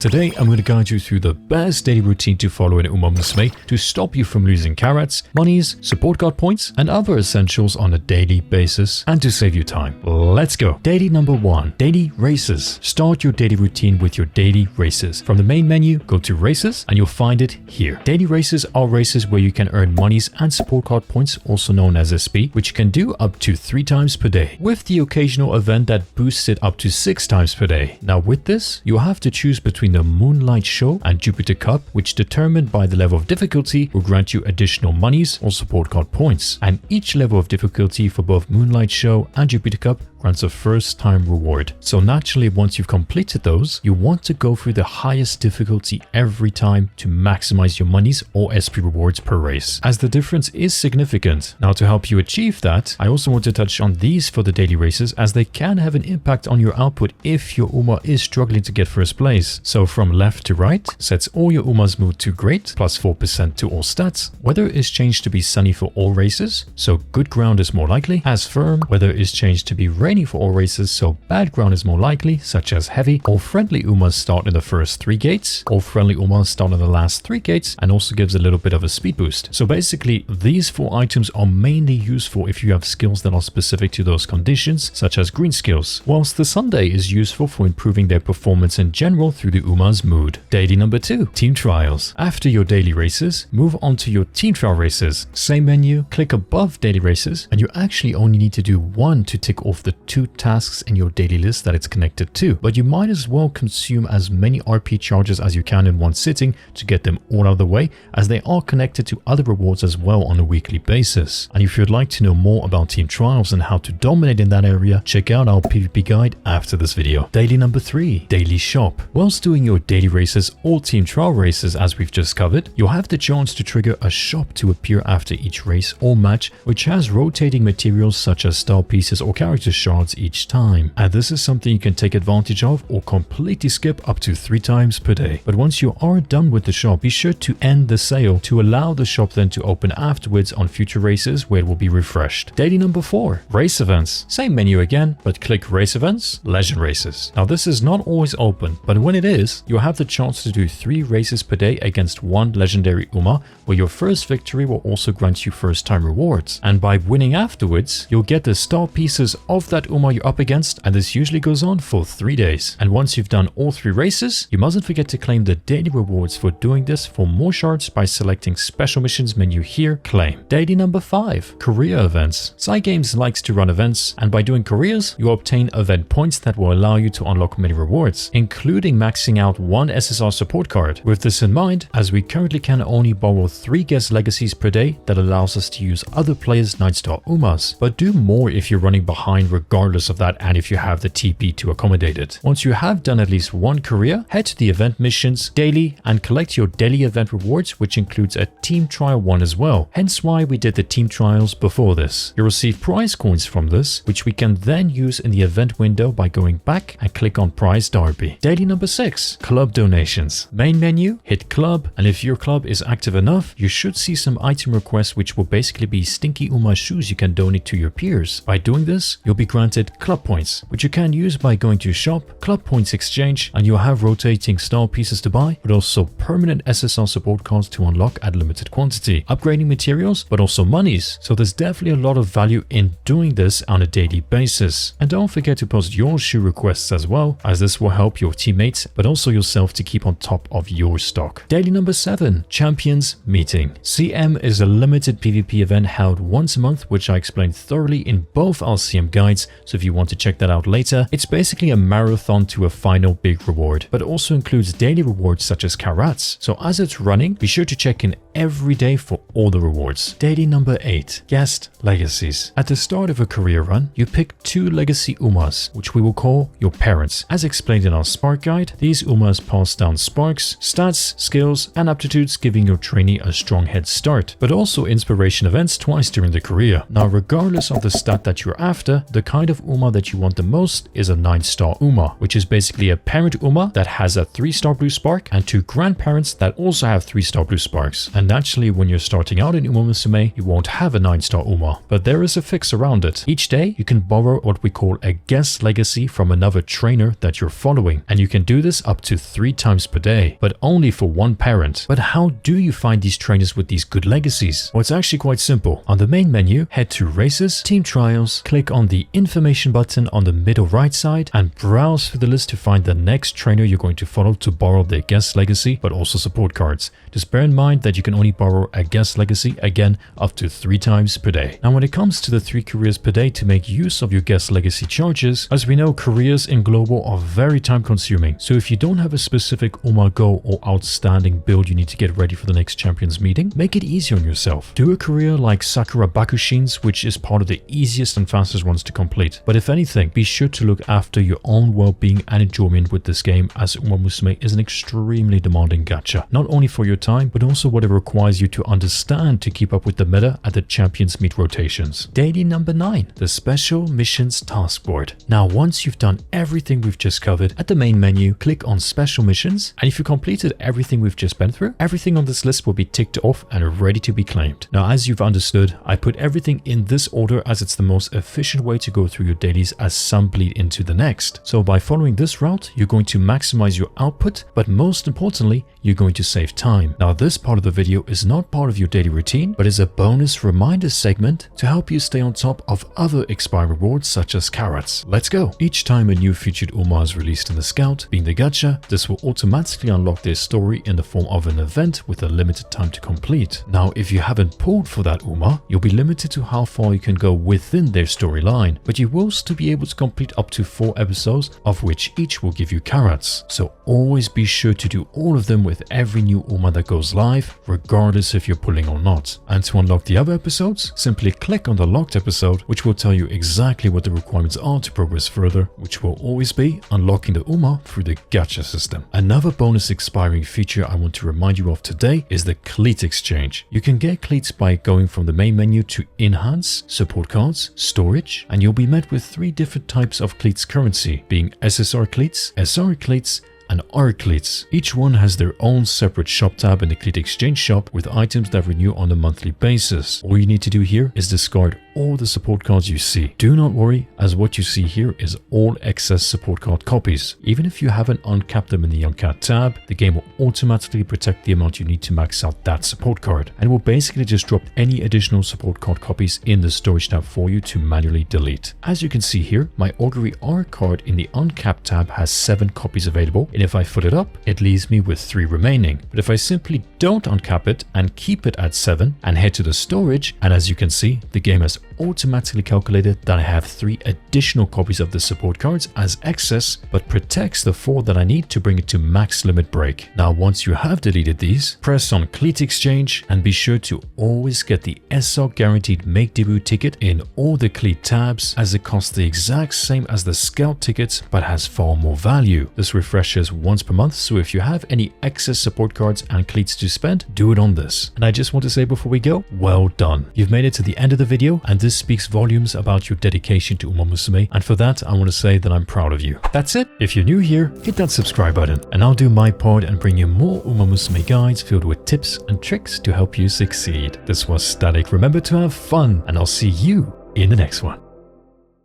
Today, I'm going to guide you through the best daily routine to follow in Umamusume to stop you from losing carats, monies, support card points, and other essentials on a daily basis, and to save you time. Let's go! Daily number 1. Daily Races. Start your daily routine with your daily races. From the main menu, go to Races, and you'll find it here. Daily races are races where you can earn monies and support card points, also known as SP, which you can do up to 3 times per day, with the occasional event that boosts it up to 6 times per day. Now with this, you'll have to choose between the Moonlight Show and Jupiter Cup, which determined by the level of difficulty will grant you additional monies or support card points, and each level of difficulty for both Moonlight Show and Jupiter Cup grants a first time reward. So naturally, once you've completed those, you want to go through the highest difficulty every time to maximize your monies or SP rewards per race, as the difference is significant. Now to help you achieve that, I also want to touch on these for the daily races, as they can have an impact on your output if your Uma is struggling to get first place. So from left to right, sets all your Umas mood to great, plus 4% to all stats. Weather is changed to be sunny for all races, so good ground is more likely. As firm, weather is changed to be rainy for all races, so bad ground is more likely, such as heavy. All friendly Umas start in the first 3 gates, all friendly Umas start in the last 3 gates, and also gives a little bit of a speed boost. So basically, these 4 items are mainly useful if you have skills that are specific to those conditions, such as green skills, whilst the Sunday is useful for improving their performance in general through the Uma's mood. Daily number 2. Team Trials. After your daily races, move on to your team trial races. Same menu, click above daily races, and you actually only need to do 1 to tick off the 2 tasks in your daily list that it's connected to, but you might as well consume as many RP charges as you can in one sitting to get them all out of the way, as they are connected to other rewards as well on a weekly basis. And if you'd like to know more about team trials and how to dominate in that area, check out our PvP guide after this video. Daily number 3. Daily Shop. Whilst doing your daily races or team trial races, as we've just covered, you'll have the chance to trigger a shop to appear after each race or match, which has rotating materials such as star pieces or character shards each time. And this is something you can take advantage of or completely skip up to 3 times per day. But once you are done with the shop, be sure to end the sale to allow the shop then to open afterwards on future races where it will be refreshed. Daily number 4. Race Events. Same menu again, but click Race Events, Legend Races. Now this is not always open, but when it is, you'll have the chance to do 3 races per day against 1 legendary Uma, where your first victory will also grant you first time rewards. And by winning afterwards, you'll get the star pieces of that Uma you're up against, and this usually goes on for 3 days. And once you've done all 3 races, you mustn't forget to claim the daily rewards for doing this for more shards by selecting Special Missions menu here, Claim. Daily number 5. Career Events. Cygames likes to run events, and by doing careers, you obtain event points that will allow you to unlock many rewards, including maxing out 1 SSR support card. With this in mind, as we currently can only borrow 3 guest legacies per day, that allows us to use other players' 9-star Umas, but do more if you're running behind regardless of that, and if you have the TP to accommodate it. Once you have done at least 1 career, head to the event missions daily and collect your daily event rewards, which includes a team trial one as well, hence why we did the team trials before this. You'll receive prize coins from this, which we can then use in the event window by going back and click on Prize Derby. Daily number 6. Club Donations. Main menu, hit Club, and if your club is active enough, you should see some item requests, which will basically be stinky Uma shoes you can donate to your peers. By doing this, you'll be granted club points, which you can use by going to shop, club points exchange, and you'll have rotating star pieces to buy, but also permanent SSR support cards to unlock at limited quantity, upgrading materials, but also monies. So there's definitely a lot of value in doing this on a daily basis. And don't forget to post your shoe requests as well, as this will help your teammates, but also yourself to keep on top of your stock. Daily number 7. Champions Meeting. CM is a limited PvP event held once a month, which I explained thoroughly in both our CM guides, so if you want to check that out later, it's basically a marathon to a final big reward, but also includes daily rewards such as Carats. So as it's running, be sure to check in every day for all the rewards. Daily number 8. Guest Legacies. At the start of a career run, you pick 2 legacy Umas, which we will call your parents. As explained in our Spark guide, these Umas pass down sparks, stats, skills, and aptitudes, giving your trainee a strong head start, but also inspiration events twice during the career. Now regardless of the stat that you're after, the kind of Uma that you want the most is a 9-star Uma, which is basically a parent Uma that has a 3-star blue spark and 2 grandparents that also have 3-star blue sparks. And naturally, when you're starting out in Umamusume, you won't have a 9-star Uma, but there is a fix around it. Each day, you can borrow what we call a guest legacy from another trainer that you're following, and you can do this up to 3 times per day, but only for one parent. But how do you find these trainers with these good legacies? Well, it's actually quite simple. On the main menu, head to Races, Team Trials, click on the information button on the middle right side, and browse through the list to find the next trainer you're going to follow to borrow their guest legacy, but also support cards. Just bear in mind that you can only borrow a guest legacy, again, up to 3 times per day. Now, when it comes to the 3 careers per day to make use of your guest legacy charges, as we know, careers in global are very time consuming. So if you don't have a specific Uma goal or outstanding build you need to get ready for the next champions meeting, make it easier on yourself. Do a career like Sakura Bakushin's, which is part of the easiest and fastest ones to complete. But if anything, be sure to look after your own well-being and enjoyment with this game, as Umamusume is an extremely demanding gacha, not only for your time, but also what it requires you to understand to keep up with the meta at the champions meet rotations. Daily number 9, the special missions task board. Now, once you've done everything we've just covered, at the main menu, click on special missions, and if you completed everything we've just been through, everything on this list will be ticked off and ready to be claimed. Now, as you've understood, I put everything in this order as it's the most efficient way to go through your dailies, as some bleed into the next. So by following this route, you're going to maximize your output, but most importantly, you're going to save time. Now, this part of the video is not part of your daily routine, but is a bonus reminder segment to help you stay on top of other expired rewards such as Carats. Let's go! Each time a new featured Uma is released in the Scout, being the gacha, this will automatically unlock their story in the form of an event with a limited time to complete. Now, if you haven't pulled for that Uma, you'll be limited to how far you can go within their storyline, but you will still be able to complete up to 4 episodes, of which each will give you Carats. So always be sure to do all of them with every new Uma that goes live, regardless if you're pulling or not. And to unlock the other episodes, simply click on the locked episode, which will tell you exactly what the requirements are to progress further, which will always be unlocking the Uma through the gacha system. Another bonus expiring feature I want to remind you of today is the Cleat Exchange. You can get cleats by going from the main menu to Enhance, Support Cards, Storage, and you'll be met with 3 different types of cleats currency, being SSR cleats, SR cleats, and R cleats. Each one has their own separate shop tab in the Cleat Exchange shop with items that renew on a monthly basis. All you need to do here is discard all the support cards you see. Do not worry, as what you see here is all excess support card copies. Even if you haven't uncapped them in the Uncapped tab, the game will automatically protect the amount you need to max out that support card, and will basically just drop any additional support card copies in the storage tab for you to manually delete. As you can see here, my Augury R card in the Uncapped tab has 7 copies available, and if I fill it up, it leaves me with 3 remaining. But if I simply don't uncap it and keep it at 7 and head to the storage, and as you can see, the game has automatically calculated that I have 3 additional copies of the support cards as excess, but protects the 4 that I need to bring it to max limit break. Now, once you have deleted these, press on Cleat Exchange and be sure to always get the SR guaranteed make debut ticket in all the Cleat tabs, as it costs the exact same as the Scout tickets but has far more value. This refreshes once per month, so if you have any excess support cards and cleats to spend, do it on this. And I just want to say before we go, well done. You've made it to the end of the video, and this speaks volumes about your dedication to Umamusume, and for that I want to say that I'm proud of you. That's it. If you're new here, hit that subscribe button, and I'll do my part and bring you more Umamusume guides filled with tips and tricks to help you succeed. This was Static. Remember to have fun, and I'll see you in the next one.